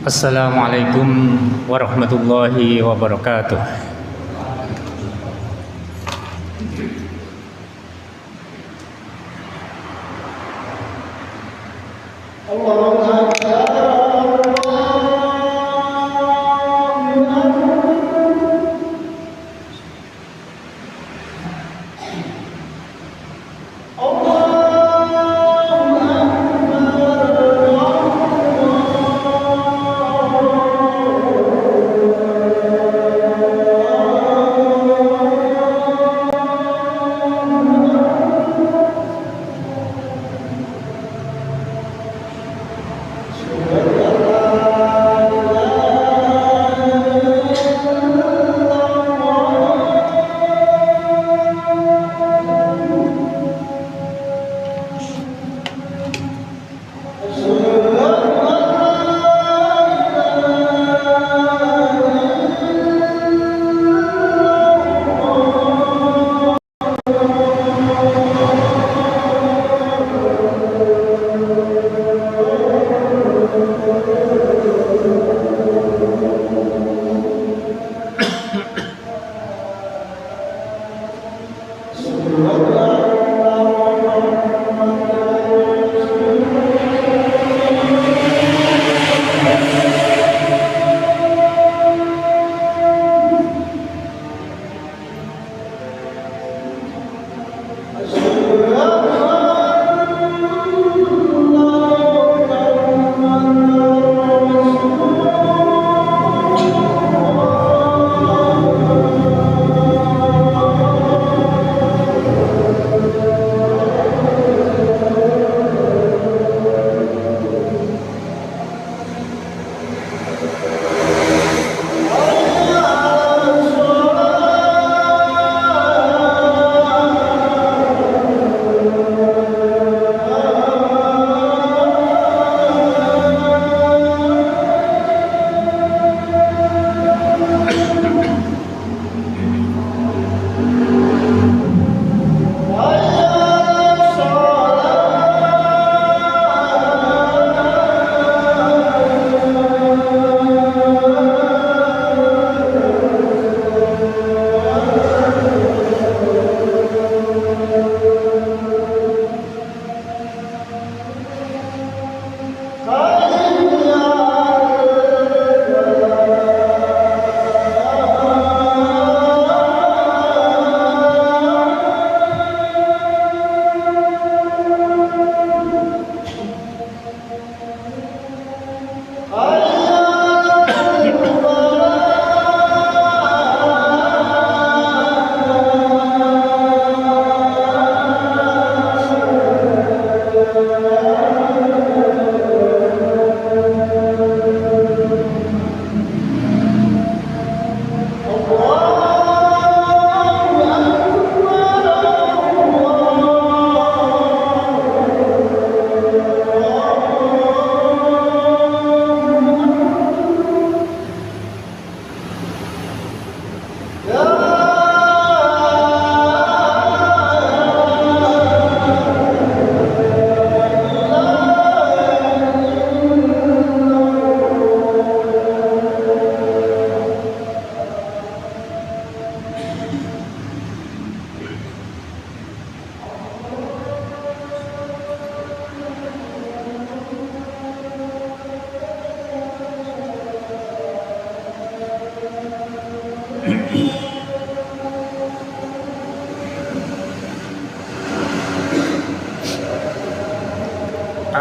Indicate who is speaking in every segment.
Speaker 1: Assalamualaikum warahmatullahi wabarakatuh.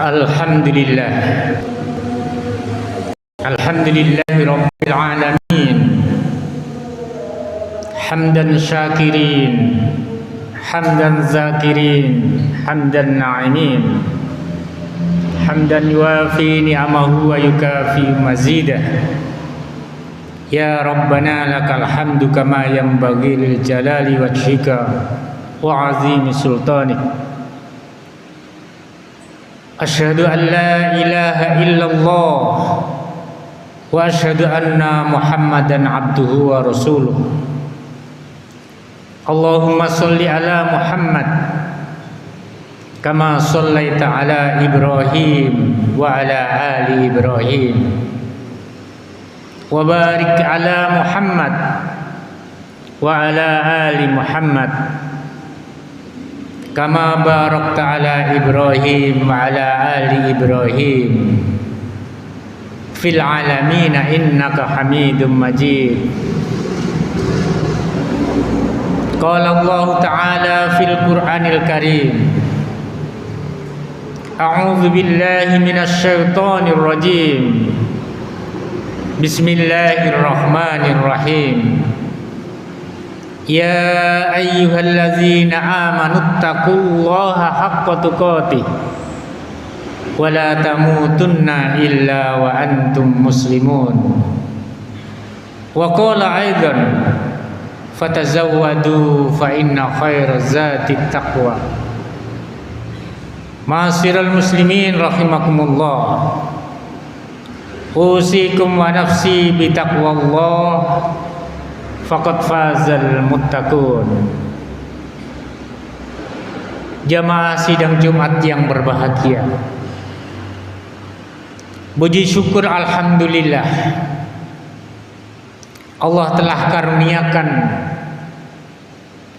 Speaker 1: Alhamdulillah. Alhamdulillahi rabbil alamin. Hamdan syakirin, hamdan zakirin, hamdan na'imin. Hamdan yuafi ni'amahu wa yukafi mazidah. Ya Rabbana lakal hamdu kama yanbaghi lil jalali wajhika wa azimi sultanik. Asyhadu an la ilaha illallah wa asyhadu anna Muhammadan abduhu wa rasuluh. Allahumma sholli ala Muhammad kama shallaita ala Ibrahim wa ala ali Ibrahim wa barik ala Muhammad wa ala ali Muhammad kama barakta ala Ibrahim wa ala ali Ibrahim fil alamin innaka Hamidum Majid. Qala Allah Ta'ala fil Qur'anil Karim, A'udzu billahi minasy syaithanir rajim. Bismillahirrahmanirrahim. Ya ayyuhalladzina amanu taqullaha haqqa tuqatih wa la tamutunna illa wa antum muslimun. Wa qala aidan fatazawwadu fa inna khairaz zati taqwa. Ma'asyiral muslimin rahimakumullah, usikum wa nafsi bi taqwallah faqad fazal muttaqun. Jamaah sidang Jumat yang berbahagia, puji syukur alhamdulillah, Allah telah karuniakan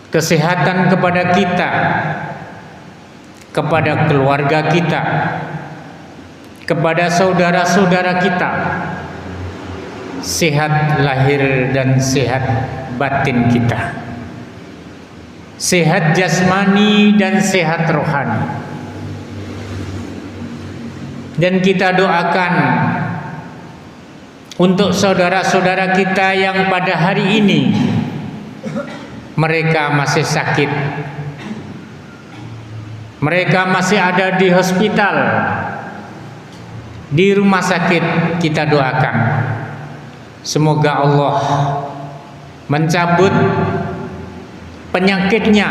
Speaker 1: kesehatan kepada kita, kepada keluarga kita, kepada saudara-saudara kita, sehat lahir dan sehat batin kita, sehat jasmani dan sehat rohani. Dan kita doakan untuk saudara-saudara kita yang pada hari ini mereka masih sakit, mereka masih ada di hospital, di rumah sakit. Kita doakan semoga Allah mencabut penyakitnya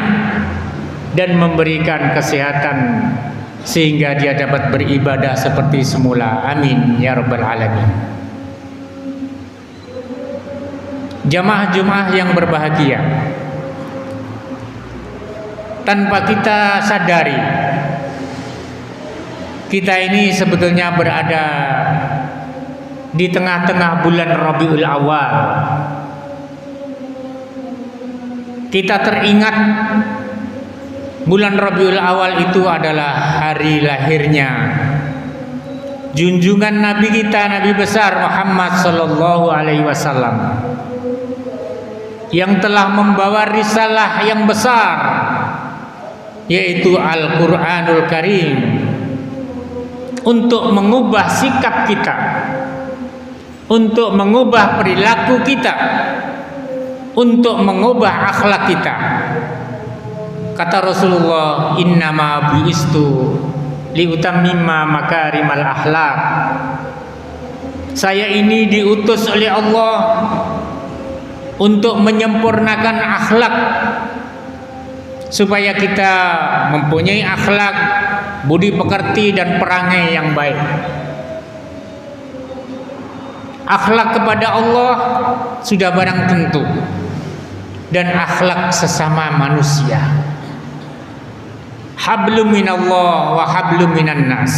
Speaker 1: dan memberikan kesehatan sehingga dia dapat beribadah seperti semula. Amin ya rabbal alamin. Jamaah Jumat yang berbahagia, tanpa kita sadari, kita ini sebetulnya berada di tengah-tengah bulan Rabiul Awal. Kita teringat bulan Rabiul Awal itu adalah hari lahirnya junjungan Nabi kita, Nabi besar Muhammad sallallahu alaihi wasallam, yang telah membawa risalah yang besar, yaitu Al-Quranul Karim, untuk mengubah sikap kita, untuk mengubah perilaku kita, untuk mengubah akhlak kita. Kata Rasulullah, innama bu'istu liutammima makarimal akhlak. Saya ini diutus oleh Allah untuk menyempurnakan akhlak, supaya kita mempunyai akhlak, budi pekerti dan perangai yang baik. Akhlak kepada Allah sudah barang tentu, dan akhlak sesama manusia. Hablum minallah wa hablum minan nas.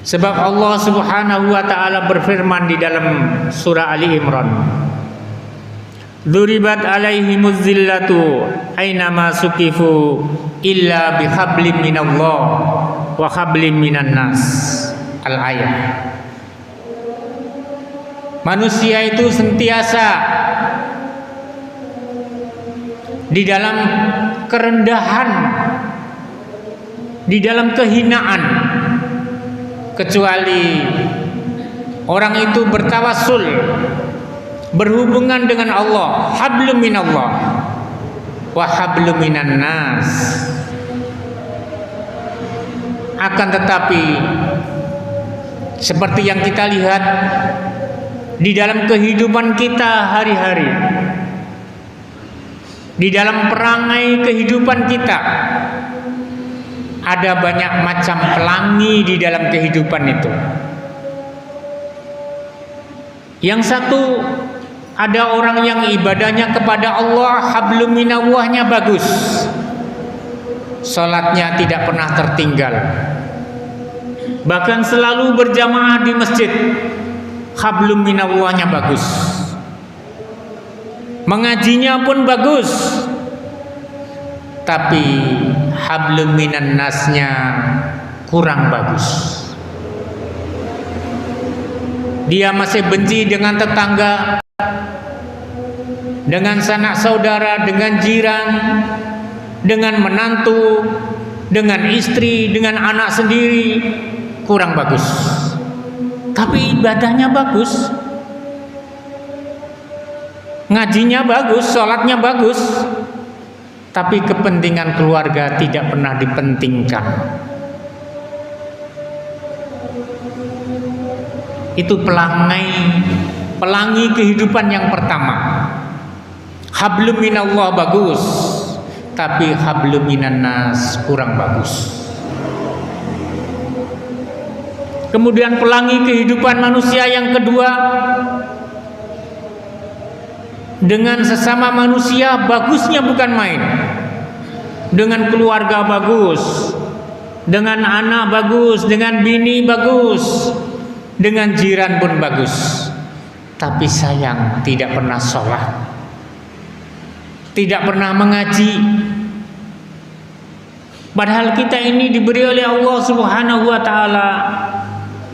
Speaker 1: Sebab Allah Subhanahu wa taala berfirman di dalam surah Ali Imran, Duribat alaihimuz zillatu ainama sukifu illa bihablim minallah wa hablim minan nas. Al-ayat. Manusia itu sentiasa di dalam kerendahan, di dalam kehinaan, kecuali orang itu bertawassul, berhubungan dengan Allah, hablum minallah wa hablum minan nas. Akan tetapi seperti yang kita lihat di dalam kehidupan kita hari-hari, di dalam perangai kehidupan kita, ada banyak macam pelangi di dalam kehidupan itu. Yang satu, ada orang yang ibadahnya kepada Allah hablum minallahnya bagus, salatnya tidak pernah tertinggal, bahkan selalu berjamaah di masjid, hablum minallahnya bagus, mengajinya pun bagus, tapi hablum minan nasnya kurang bagus. Dia masih benci dengan tetangga, dengan sanak saudara, dengan jiran, dengan menantu, dengan istri, dengan anak sendiri, kurang bagus. Tapi ibadahnya bagus, ngajinya bagus, sholatnya bagus, tapi kepentingan keluarga tidak pernah dipentingkan. Itu pelangi kehidupan yang pertama. Hablum minallah bagus, tapi hablum minan nas kurang bagus. Kemudian pelangi kehidupan manusia yang kedua, dengan sesama manusia bagusnya bukan main. Dengan keluarga bagus, dengan anak bagus, dengan bini bagus, dengan jiran pun bagus, tapi sayang tidak pernah sholat, tidak pernah mengaji. Padahal kita ini diberi oleh Allah Subhanahu wa taala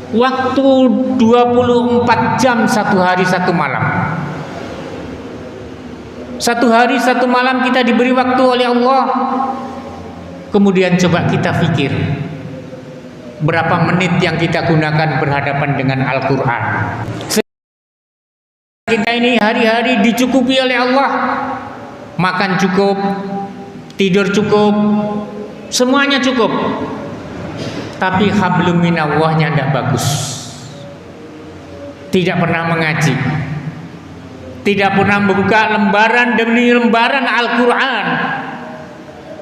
Speaker 1: waktu 24 jam, satu hari satu malam. Satu hari satu malam kita diberi waktu oleh Allah. Kemudian coba kita pikir, berapa menit yang kita gunakan berhadapan dengan Al-Quran. Kita ini hari-hari dicukupi oleh Allah, makan cukup, tidur cukup, semuanya cukup, tapi hablum minallahnya tidak bagus. Tidak pernah mengaji, tidak pernah membuka lembaran demi lembaran Al-Quran.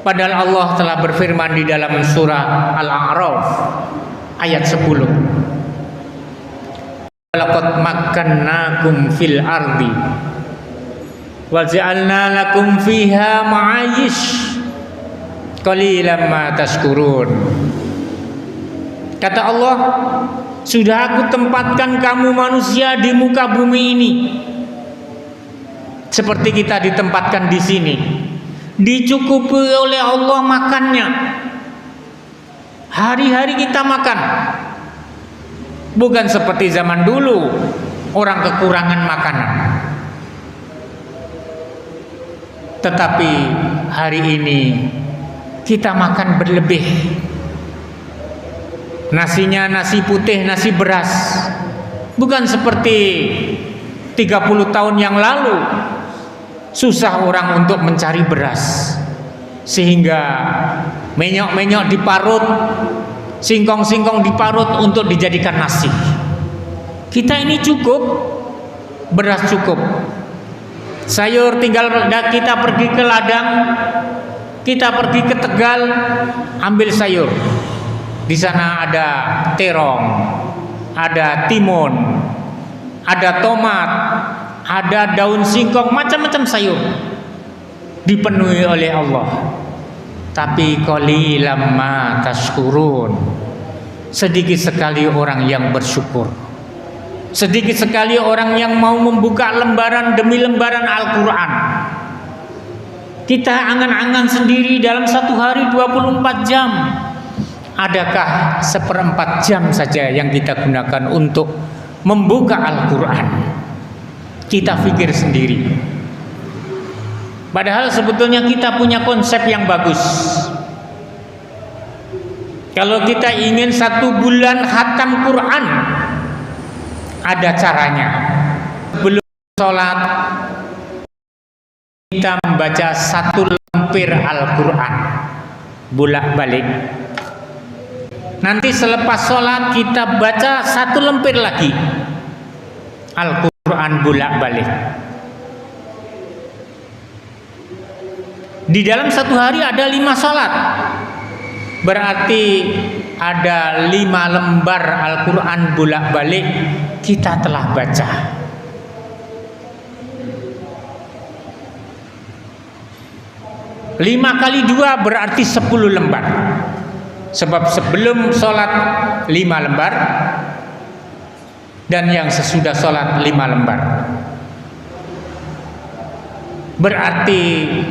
Speaker 1: Padahal Allah telah berfirman di dalam surah Al-A'raf ayat 10. Laqad makkannakum fil ardi wa ja'alna lakum fiha ma'ayish qalilan ma tashkurun. Kata Allah, sudah aku tempatkan kamu manusia di muka bumi ini seperti kita ditempatkan di sini. Dicukupi oleh Allah makannya. Hari-hari kita makan. Bukan seperti zaman dulu orang kekurangan makanan. Tetapi hari ini kita makan berlebih. Nasinya nasi putih, nasi beras. Bukan seperti 30 tahun yang lalu. Susah orang untuk mencari beras, sehingga menyok-menyok diparut, singkong-singkong diparut untuk dijadikan nasi. Kita ini cukup, beras cukup, sayur tinggal kita pergi ke ladang, kita pergi ke Tegal, ambil sayur. Di sana ada terong, ada timun, ada tomat, ada daun singkong, macam-macam sayur dipenuhi oleh Allah. Tapi qalilan ma tashkurun, sedikit sekali orang yang bersyukur, sedikit sekali orang yang mau membuka lembaran demi lembaran Al-Quran. Kita angan-angan sendiri dalam satu hari 24 jam, adakah 1/4 jam saja yang kita gunakan untuk membuka Al-Quran? Kita pikir sendiri. Padahal sebetulnya kita punya konsep yang bagus. Kalau kita ingin 1 bulan khatam Quran, ada caranya. Belum sholat, kita membaca 1 lembar Al-Quran bolak-balik. Nanti selepas sholat kita baca 1 lembar lagi Al-Quran bolak-balik. Di dalam satu hari ada 5 sholat, berarti ada 5 lembar Al-Quran bolak-balik kita telah baca. Lima kali 2 berarti 10 lembar. Sebab sebelum sholat 5 lembar, dan yang sesudah sholat 5 lembar. Berarti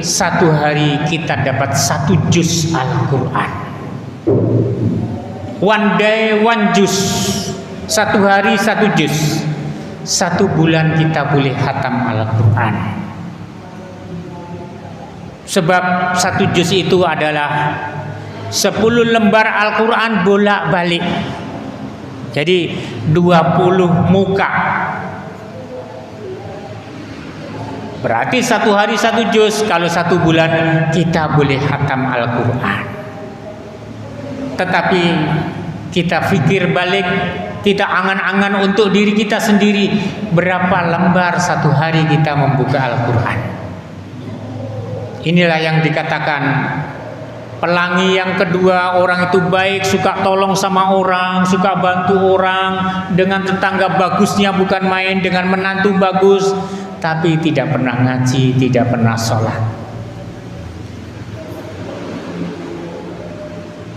Speaker 1: satu hari kita dapat 1 juz Al-Quran. One day 1 juz. Satu hari 1 juz. 1 bulan kita boleh khatam Al-Quran. Sebab 1 juz itu adalah 10 lembar Al-Quran bolak-balik. Jadi 20 muka. Berarti satu hari 1 juz. Kalau 1 bulan kita boleh khatam Al-Quran. Tetapi kita fikir balik, kita angan-angan untuk diri kita sendiri, berapa lembar satu hari kita membuka Al-Quran. Inilah yang dikatakan pelangi yang kedua. Orang itu baik, suka tolong sama orang, suka bantu orang, dengan tetangga bagusnya bukan main, dengan menantu bagus, tapi tidak pernah ngaji, tidak pernah sholat.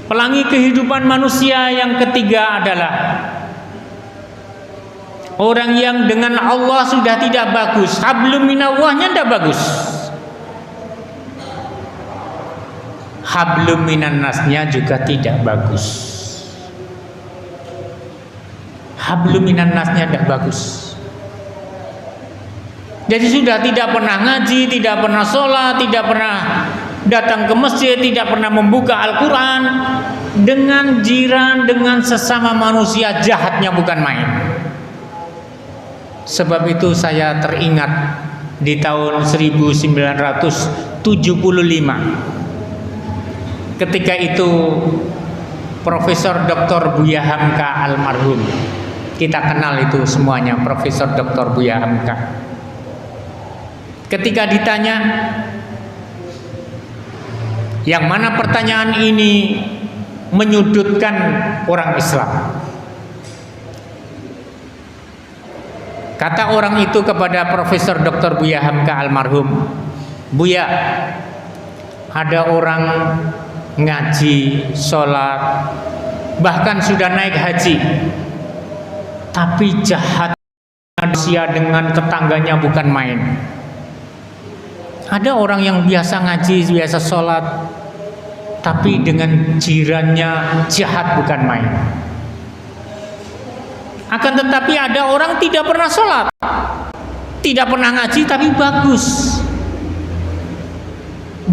Speaker 1: Pelangi kehidupan manusia yang ketiga adalah orang yang dengan Allah sudah tidak bagus, hablum minallahnya tidak bagus, hablum minan nasnya juga tidak bagus. Hablum minan nasnya tidak bagus. Jadi sudah tidak pernah ngaji, tidak pernah sholat, tidak pernah datang ke masjid, tidak pernah membuka Al-Quran. Dengan jiran, dengan sesama manusia, jahatnya bukan main. Sebab itu saya teringat di tahun 1975, ketika itu Profesor Dr. Buya Hamka almarhum, kita kenal itu semuanya, Profesor Dr. Buya Hamka. Ketika ditanya, yang mana pertanyaan ini menyudutkan orang Islam, kata orang itu kepada Profesor Dr. Buya Hamka almarhum, Buya, ada orang ngaji, sholat, bahkan sudah naik haji, tapi jahat manusia dengan tetangganya bukan main. Ada orang yang biasa ngaji, biasa sholat, tapi dengan jirannya jahat bukan main. Akan tetapi ada orang tidak pernah sholat, tidak pernah ngaji, tapi bagus.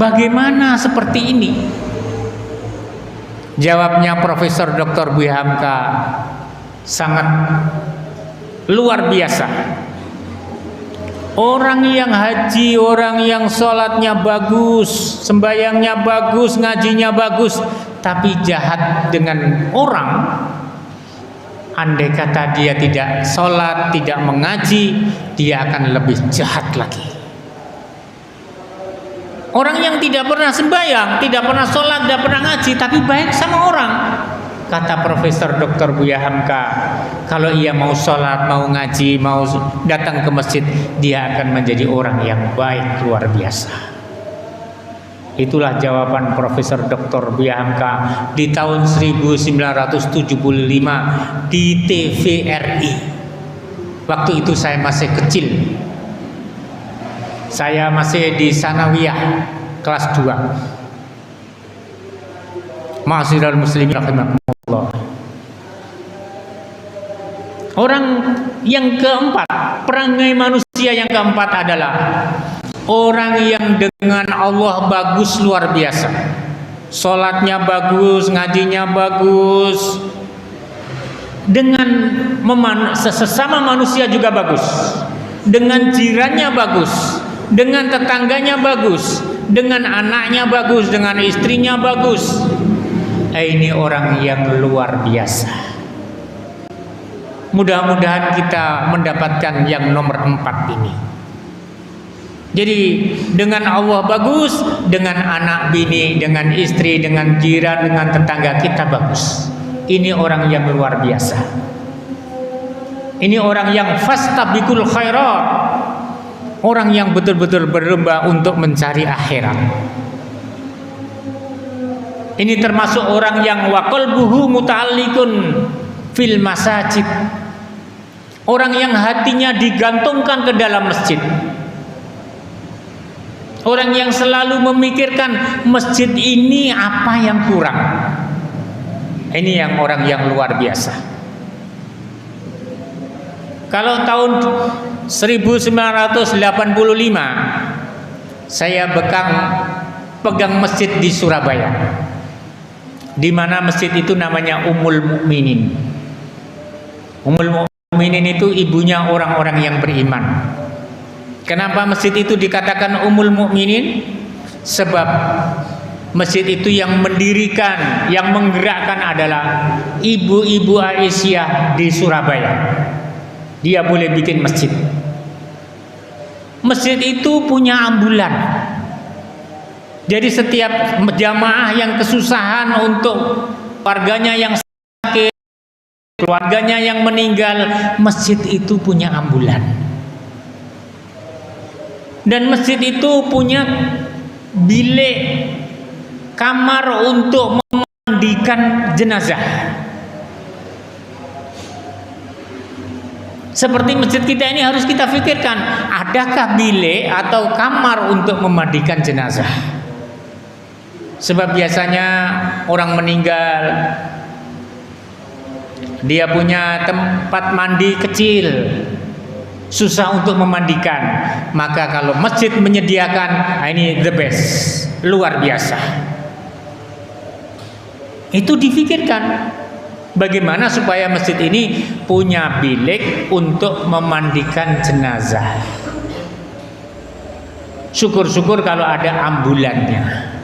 Speaker 1: Bagaimana seperti ini? Jawabnya Profesor Dr. Buya Hamka sangat luar biasa. Orang yang haji, orang yang sholatnya bagus, sembayangnya bagus, ngajinya bagus, tapi jahat dengan orang, andai kata dia tidak sholat, tidak mengaji, dia akan lebih jahat lagi. Orang yang tidak pernah sembayang, tidak pernah sholat, tidak pernah ngaji, tapi baik sama orang, kata Profesor Dr. Buya Hamka, kalau ia mau sholat, mau ngaji, mau datang ke masjid, dia akan menjadi orang yang baik luar biasa. Itulah jawaban Profesor Dr. Buya Hamka di tahun 1975 di TVRI. Waktu itu saya masih kecil, saya masih di sanawiyah kelas 2. Ma'asyiral muslimin rahimakumullah. Orang yang keempat, perangai manusia yang keempat adalah orang yang dengan Allah bagus luar biasa. Sholatnya bagus, ngajinya bagus, dengan sesama manusia juga bagus, dengan jirannya bagus, dengan tetangganya bagus, dengan anaknya bagus, dengan istrinya bagus. Ini orang yang luar biasa. Mudah-mudahan kita mendapatkan yang nomor 4 ini. Jadi dengan Allah bagus, dengan anak bini, dengan istri, dengan jiran, dengan tetangga kita bagus. Ini orang yang luar biasa. Ini orang yang fastabiqul khairat, orang yang betul-betul berlomba untuk mencari akhirat. Ini termasuk orang yang wa qalbuhu muta'alliqun fil masajid. Orang yang hatinya digantungkan ke dalam masjid. Orang yang selalu memikirkan masjid ini apa yang kurang. Ini yang orang yang luar biasa. Kalau tahun 1985 saya pegang masjid di Surabaya, di mana masjid itu namanya Ummul Mukminin. Ummul Mukminin itu ibunya orang-orang yang beriman. Kenapa masjid itu dikatakan Ummul Mukminin? Sebab masjid itu yang mendirikan, yang menggerakkan adalah ibu-ibu Aisyah di Surabaya. Dia boleh bikin masjid. Masjid itu punya ambulan. Jadi setiap jamaah yang kesusahan untuk warganya yang sakit, keluarganya yang meninggal, masjid itu punya ambulan. Dan masjid itu punya bilik kamar untuk memandikan jenazah. Seperti masjid kita ini harus kita pikirkan, adakah bilik atau kamar untuk memandikan jenazah? Sebab biasanya orang meninggal, dia punya tempat mandi kecil, susah untuk memandikan. Maka kalau masjid menyediakan, ini the best, luar biasa. Itu difikirkan bagaimana supaya masjid ini punya bilik untuk memandikan jenazah. Syukur-syukur kalau ada ambulannya.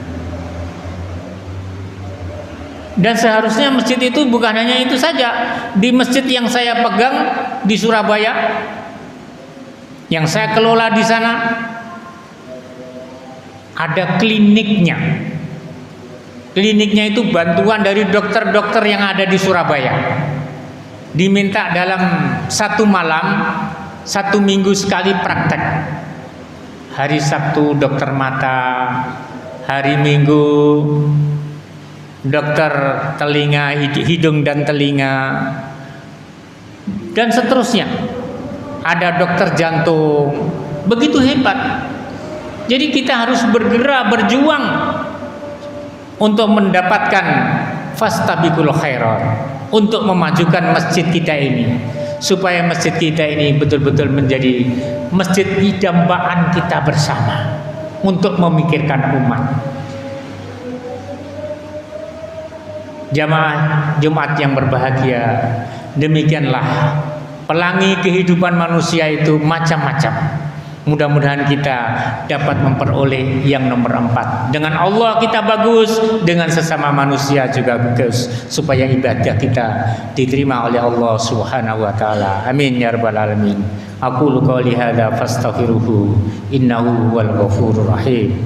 Speaker 1: Dan seharusnya masjid itu bukan hanya itu saja. Di masjid yang saya pegang di Surabaya, yang saya kelola di sana, ada kliniknya. Kliniknya itu bantuan dari dokter-dokter yang ada di Surabaya. Diminta dalam satu malam, 1 minggu sekali praktek. Hari Sabtu dokter mata, hari Minggu dokter telinga, hidung dan telinga, dan seterusnya. Ada dokter jantung, begitu hebat. Jadi kita harus bergerak, berjuang untuk mendapatkan fastabiqul khairat, untuk memajukan masjid kita ini, supaya masjid kita ini betul-betul menjadi masjid idambaan kita bersama untuk memikirkan umat. Jamaah Jumat yang berbahagia, demikianlah pelangi kehidupan manusia itu macam-macam. Mudah-mudahan kita dapat memperoleh yang nomor 4. Dengan Allah kita bagus, dengan sesama manusia juga bagus, supaya ibadah kita diterima oleh Allah Subhanahu wa taala. Amin ya rabbal alamin. Aqulu qouli hadza fastaghfiruhu innahu huwal ghafurur rahim.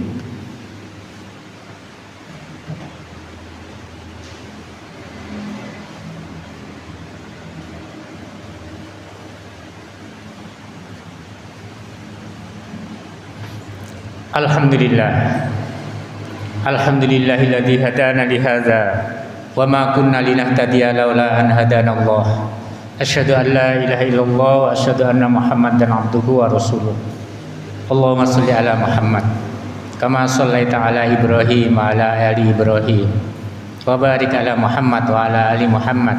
Speaker 1: Alhamdulillahilladzi hadana li hadza wa ma kunna linahtadiya laula an hadanallah. Asyhadu an la ilaha illallah wa asyhadu anna Muhammadan abduhu wa rasuluh. Allahumma shalli ala Muhammad kama shallaita ala Ibrahim wa ala ali Ibrahim wa barik ala Muhammad wa ala ali Muhammad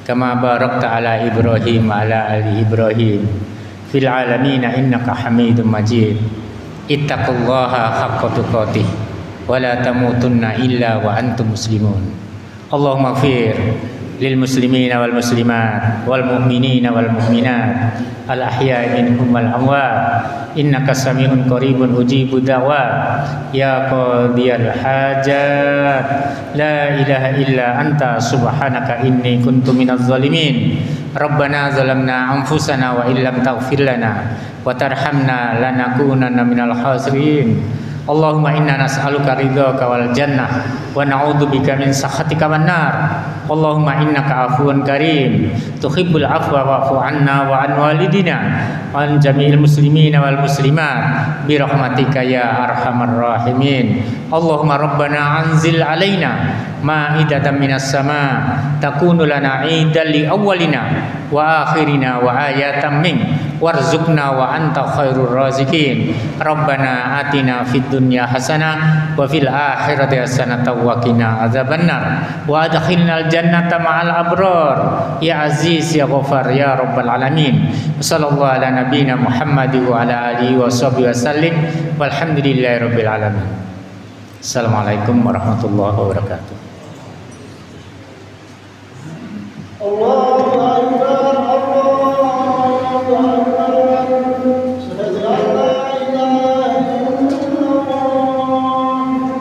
Speaker 1: kama barakta ala Ibrahim wa ala ali Ibrahim fil alamin innaka Hamidum Majid. Ittaqullaha haqqa tuqatih wa la tamutunna illa wa antum muslimun. Allahumma ighfir lil muslimina wal muslimat wal mu'minina wal mu'minat al ahya'i minhum wal amwat innaka sami'un qaribun ujibu da'wat ya qadiyal hajat la ilaha illa anta subhanaka inni kuntu minaz zalimin. Rabbana zalamna anfusana wa illam taghfir lana wa tarhamna lanakunanna minal khasirin. Allahumma inna nas'aluka ridhaka wal jannah wa na'udzubika min sakhatika wan nar. Allahumma innaka afuwun karim tuhibbul afwa wa'fu anna wa an walidina wa an jami'il muslimina wal muslimat bi rahmatika ya arhamar rahimin. Allahumma rabbana anzil alaina ma'idatan minas sama takunu lana 'idan li awwalina wa akhirina wa ayatan min warzuqna wa anta khairur raziqin. Rabbana atina fid dunya hasanah wa fil akhirati hasanah wa qina adzabannar wa adkhilnal jannata ma'al abrar ya aziz ya ghafar ya rabbal alamin. Sallallahu ala nabiyyina Muhammad wa ala alihi wa sahbihi wasallim walhamdulillahi rabbil alamin. Assalamualaikum warahmatullahi wabarakatuh.
Speaker 2: Allah